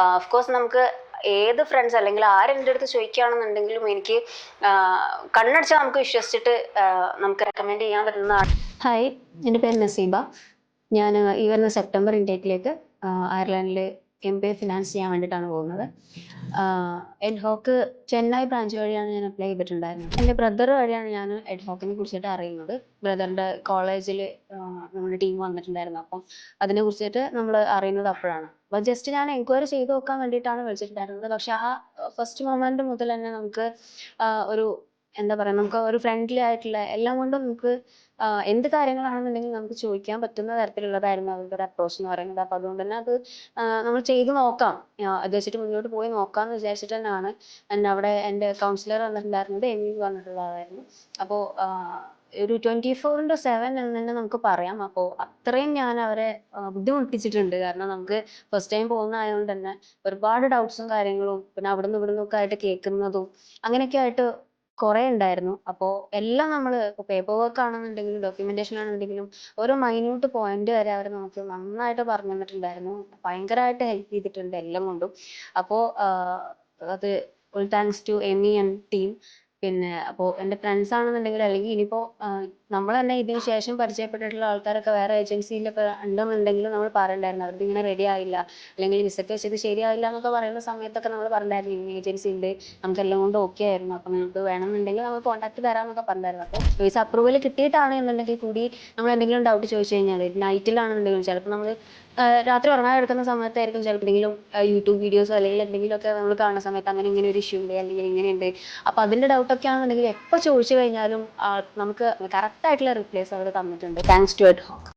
Of course നമുക്ക് ഏത് friends അല്ലെങ്കിൽ ആരെൻ്റെ അടുത്ത് ചോദിക്കുകയാണെന്നുണ്ടെങ്കിലും എനിക്ക് കണ്ണടച്ചാൽ നമുക്ക് വിശ്വസിച്ചിട്ട് നമുക്ക് റെക്കമെൻഡ് ചെയ്യാൻ പറ്റുന്നതാണ്. ഹായ്, എൻ്റെ പേര് നസീബ. ഞാൻ ഈ വരുന്ന സെപ്റ്റംബർ ഇൻടേക്കിലേക്ക് അയർലൻഡിൽ MBA ഫിനാൻസ് ചെയ്യാൻ വേണ്ടിയിട്ടാണ് പോകുന്നത്. എഡ്ഹോക്ക് ചെന്നൈ ബ്രാഞ്ച് വഴിയാണ് ഞാൻ അപ്ലൈ ചെയ്തിട്ടുണ്ടായിരുന്നത്. എൻ്റെ ബ്രദർ വഴിയാണ് ഞാൻ എഡ്ഹോക്കിനെ കുറിച്ചിട്ട് അറിയുന്നത്. ബ്രദറിൻ്റെ കോളേജിൽ നമ്മുടെ ടീം വന്നിട്ടുണ്ടായിരുന്നു. അപ്പം അതിനെ കുറിച്ചിട്ട് നമ്മൾ അറിയുന്നത് അപ്പോഴാണ്. അപ്പോൾ ജസ്റ്റ് ഞാൻ എൻക്വയറി ചെയ്ത് നോക്കാൻ വേണ്ടിയിട്ടാണ് വിളിച്ചിട്ടുണ്ടായിരുന്നത്. പക്ഷെ ആ ഫസ്റ്റ് മൊമെന്റ് മുതൽ തന്നെ നമുക്ക് ഒരു എന്താ പറയുക, നമുക്ക് ഒരു ഫ്രണ്ട്ലി ആയിട്ടുള്ള എല്ലാം കൊണ്ടും നമുക്ക് എന്ത് കാര്യങ്ങളാണെന്നുണ്ടെങ്കിൽ നമുക്ക് ചോദിക്കാൻ പറ്റുന്ന തരത്തിലുള്ളതായിരുന്നു അവരുടെ ഒരു അപ്രോച്ച് എന്ന് പറയുന്നത്. അപ്പോൾ അതുകൊണ്ട് തന്നെ അത് നമ്മൾ ചെയ്ത് നോക്കാം, അത് വെച്ചിട്ട് മുന്നോട്ട് പോയി നോക്കാമെന്ന് വിചാരിച്ചിട്ട് തന്നെയാണ്. അവിടെ എൻ്റെ കൗൺസിലർ വന്നിട്ടുണ്ടായിരുന്നത് എമി വന്നിട്ടുള്ളതായിരുന്നു. അപ്പോൾ ഒരു 24/7 എന്ന് തന്നെ നമുക്ക് പറയാം. അപ്പോൾ അത്രയും ഞാൻ അവരെ ബുദ്ധിമുട്ടിച്ചിട്ടുണ്ട്. കാരണം നമുക്ക് ഫസ്റ്റ് ടൈം പോകുന്നതായതുകൊണ്ട് തന്നെ ഒരുപാട് ഡൗട്ട്സും കാര്യങ്ങളും പിന്നെ അവിടെ നിന്ന് ഇവിടെ നിന്നൊക്കെ ആയിട്ട് കേൾക്കുന്നതും അങ്ങനെയൊക്കെ ആയിട്ട് കുറേ ഉണ്ടായിരുന്നു. അപ്പോൾ എല്ലാം നമ്മൾ ഇപ്പോൾ പേപ്പർ വർക്ക് ആണെന്നുണ്ടെങ്കിലും ഡോക്യുമെന്റേഷൻ ആണെന്നുണ്ടെങ്കിലും ഓരോ മൈന്യൂട്ട് പോയിന്റ് വരെ അവർ നമുക്ക് നന്നായിട്ട് പറഞ്ഞു തന്നിട്ടുണ്ടായിരുന്നു. ഭയങ്കരമായിട്ട് ഹെൽപ്പ് ചെയ്തിട്ടുണ്ട് എല്ലാം കൊണ്ടും. അപ്പോൾ അത് full thanks to Emi and team. പിന്നെ അപ്പോൾ എൻ്റെ ഫ്രണ്ട്സ് ആണെന്നുണ്ടെങ്കിൽ അല്ലെങ്കിൽ ഇനിയിപ്പോൾ നമ്മൾ തന്നെ ഇതിന് ശേഷം പരിചയപ്പെട്ടിട്ടുള്ള ആൾക്കാരൊക്കെ വേറെ ഏജൻസിയിലൊക്കെ ഉണ്ടെന്നുണ്ടെങ്കിലും നമ്മൾ പറയണ്ടായിരുന്നു അവർക്ക് ഇങ്ങനെ റെഡി ആയില്ല, അല്ലെങ്കിൽ വിസറ്റ് വെച്ചത് ശരിയായില്ല എന്നൊക്കെ പറയുന്ന സമയത്തൊക്കെ നമ്മൾ പറഞ്ഞിട്ടുണ്ടായിരുന്നു ഇങ്ങനെ ഏജൻസി ഉണ്ട്, നമുക്കെല്ലാം കൊണ്ട് ഓക്കെ ആയിരുന്നു, അപ്പം നമുക്ക് വേണമെന്നുണ്ടെങ്കിൽ നമ്മൾ കോൺടാക്ട് തരാമെന്നൊക്കെ പറഞ്ഞിരുന്നു. അപ്പോൾ വിസ അപ്രൂവൽ കിട്ടിയിട്ടാണ് എന്നുണ്ടെങ്കിൽ കൂടി നമ്മൾ എന്തെങ്കിലും ഡൗട്ട് ചോദിച്ചു കഴിഞ്ഞാൽ നൈറ്റിലാണെന്നുണ്ടെങ്കിലും ചിലപ്പോൾ നമ്മൾ രാത്രി ഉറങ്ങാൻ എടുക്കുന്ന സമയത്തായിരിക്കും ചിലപ്പോൾ എന്തെങ്കിലും യൂട്യൂബ് വീഡിയോസോ അല്ലെങ്കിൽ എന്തെങ്കിലുമൊക്കെ നമ്മൾ കാണുന്ന സമയത്ത് അങ്ങനെ ഇങ്ങനെ ഒരു ഇഷ്യൂ ഉണ്ട് അല്ലെങ്കിൽ ഇങ്ങനെയുണ്ട്, അപ്പോൾ അതിൻ്റെ ഡൗട്ടൊക്കെ ആണെന്നുണ്ടെങ്കിൽ എപ്പോൾ ചോദിച്ചു കഴിഞ്ഞാലും നമുക്ക് കറക്റ്റ് ആയിട്ടുള്ള റിപ്ലൈസ് അവർ തന്നിട്ടുണ്ട്. Thanks to എഡ്ഹോക്ക്.